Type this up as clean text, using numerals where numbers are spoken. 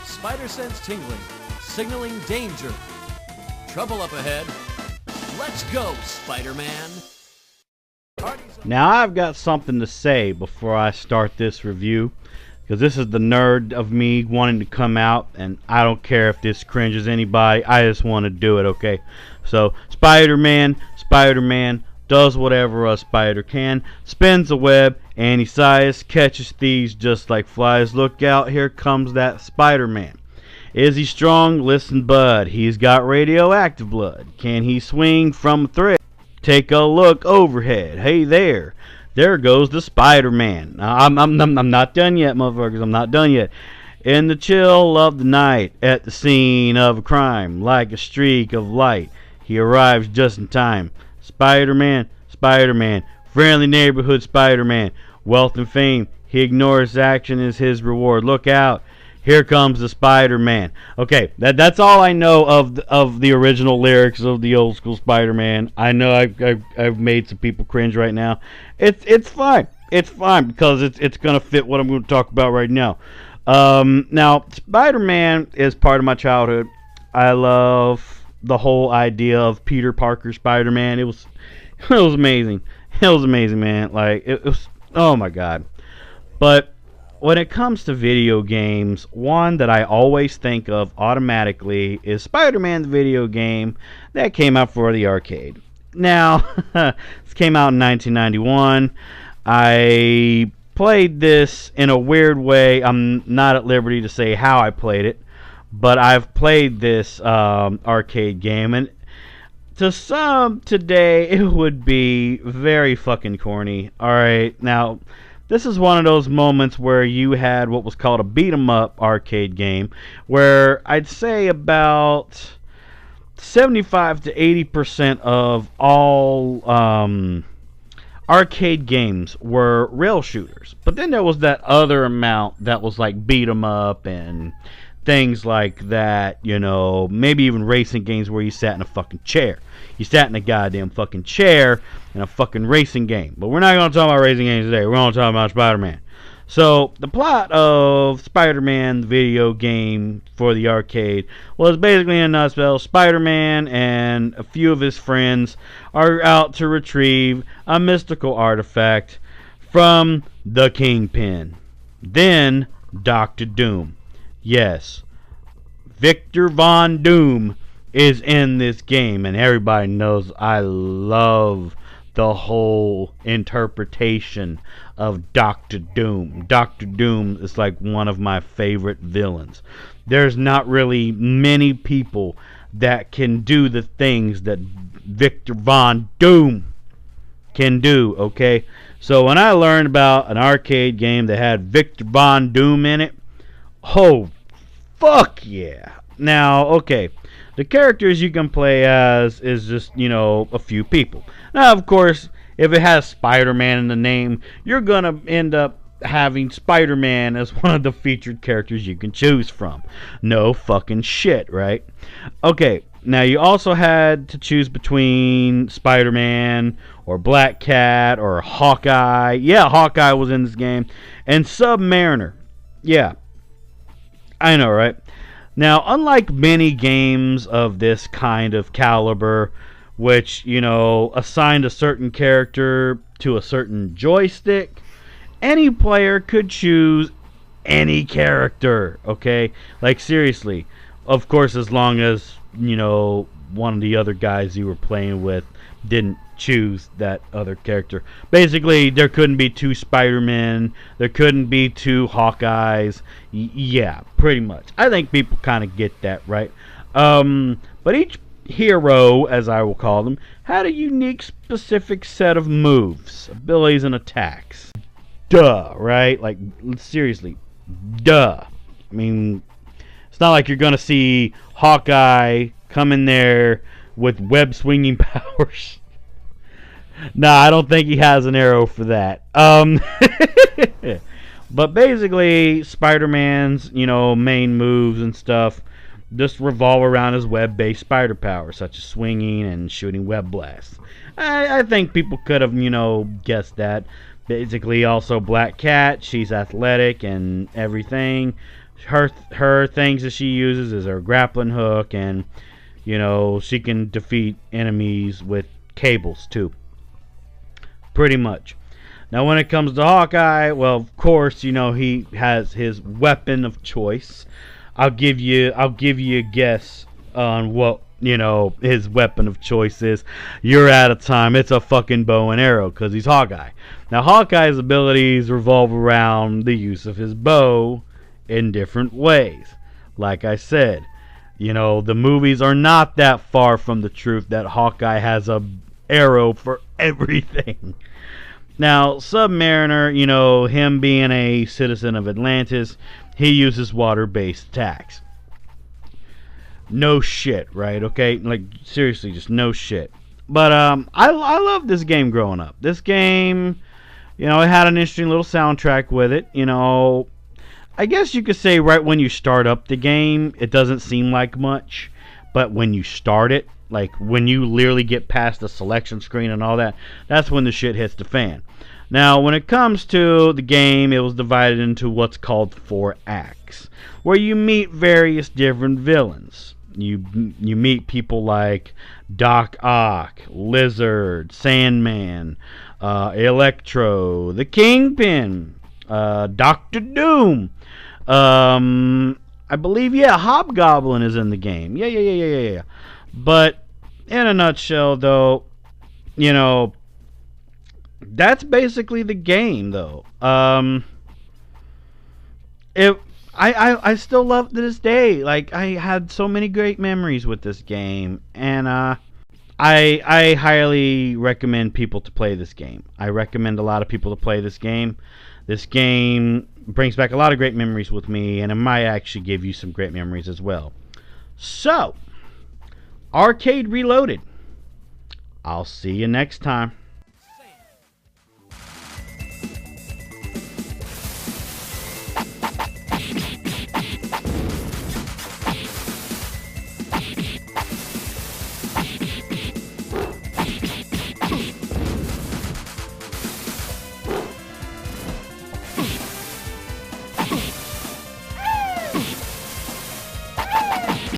Spider sense tingling, signaling danger. Trouble up ahead. Let's go, Spider-Man. Now I've got something to say before I start this review, because this is the nerd of me wanting to come out, and I don't care if this cringes anybody. I just want to do it, okay? So Spider-Man does whatever a spider can, spins a web, and he sighs, catches thieves just like flies. Look out, here comes that Spider-Man. Is he strong? Listen, bud, he's got radioactive blood. Can he swing from a thread? Take a look overhead. Hey there goes the Spider-Man. I'm not done yet, motherfuckers. I'm not done yet. In the chill of the night, at the scene of a crime, like a streak of light, he arrives just in time. Spider-Man, friendly neighborhood Spider-Man, wealth and fame, he ignores action as his reward. Look out, here comes the Spider-Man. Okay, that's all I know of the original lyrics of the old school Spider-Man. I know I've made some people cringe right now. It's fine. It's fine because it's gonna fit what I'm going to talk about right now. Now Spider-Man is part of my childhood. I love the whole idea of Peter Parker Spider-Man. It was amazing. It was amazing, man. Like it was, oh my god. But when it comes to video games, one that I always think of automatically is Spider-Man the video game that came out for the arcade. Now, this came out in 1991. I played this in a weird way. I'm not at liberty to say how I played it, but I've played this arcade game, and to some today it would be very fucking corny. Alright, now this is one of those moments where you had what was called a beat 'em up arcade game, where I'd say about 75 to 80% of all arcade games were rail shooters. But then there was that other amount that was like beat 'em up and things like that, you know, maybe even racing games where you sat in a fucking chair. You sat in a goddamn fucking chair in a fucking racing game. But we're not going to talk about racing games today. We're going to talk about Spider-Man. So, the plot of Spider-Man, the video game for the arcade, was basically in a nutshell. Spider-Man and a few of his friends are out to retrieve a mystical artifact from the Kingpin. Then, Dr. Doom. Yes, Victor Von Doom is in this game, and everybody knows I love the whole interpretation of Dr. Doom. Dr. Doom is like one of my favorite villains. There's not really many people that can do the things that Victor Von Doom can do, okay? So when I learned about an arcade game that had Victor Von Doom in it, oh, fuck yeah. Now, okay, the characters you can play as is just, you know, a few people. Now, of course, if it has Spider-Man in the name, you're going to end up having Spider-Man as one of the featured characters you can choose from. No fucking shit, right? Okay, now you also had to choose between Spider-Man or Black Cat or Hawkeye. Yeah, Hawkeye was in this game. And Submariner. Yeah, I know, right? Now, unlike many games of this kind of caliber, which, you know, assigned a certain character to a certain joystick, any player could choose any character, okay? Like, seriously. Of course, as long as, you know, one of the other guys you were playing with didn't choose that other character. Basically, there couldn't be two Spider-Men. There couldn't be two Hawkeyes. Yeah, pretty much. I think people kind of get that, right? But each hero, as I will call them, had a unique, specific set of moves, abilities, and attacks. Duh, right? Like, seriously, duh. I mean, it's not like you're going to see Hawkeye come in there with web-swinging powers. Nah, I don't think he has an arrow for that. But basically, Spider-Man's, main moves and stuff just revolve around his web-based spider power, such as swinging and shooting web blasts. I think people could have, guessed that. Basically, also Black Cat, she's athletic and everything. Her things that she uses is her grappling hook, and, she can defeat enemies with cables, too. Pretty much. Now, when it comes to Hawkeye, well, of course, he has his weapon of choice. I'll give you a guess on what, his weapon of choice is. You're out of time. It's a fucking bow and arrow, because he's Hawkeye. Now, Hawkeye's abilities revolve around the use of his bow in different ways. Like I said, the movies are not that far from the truth that Hawkeye has a arrow for everything. Now, Submariner, him being a citizen of Atlantis, he uses water-based attacks. No shit, right? Okay? Like, seriously, just no shit. But, I loved this game growing up. This game, it had an interesting little soundtrack with it. I guess you could say right when you start up the game, it doesn't seem like much. But when you start it, like when you literally get past the selection screen and all that, that's when the shit hits the fan. Now, when it comes to the game, it was divided into what's called 4 acts, where you meet various different villains. You meet people like Doc Ock, Lizard, Sandman, Electro, the Kingpin, Doctor Doom. I believe, Hobgoblin is in the game. Yeah. But in a nutshell, though, that's basically the game, though. I still love it to this day. Like, I had so many great memories with this game, and I highly recommend people to play this game. I recommend a lot of people to play this game. This game brings back a lot of great memories with me, and it might actually give you some great memories as well. So, Arcade Reloaded. I'll see you next time.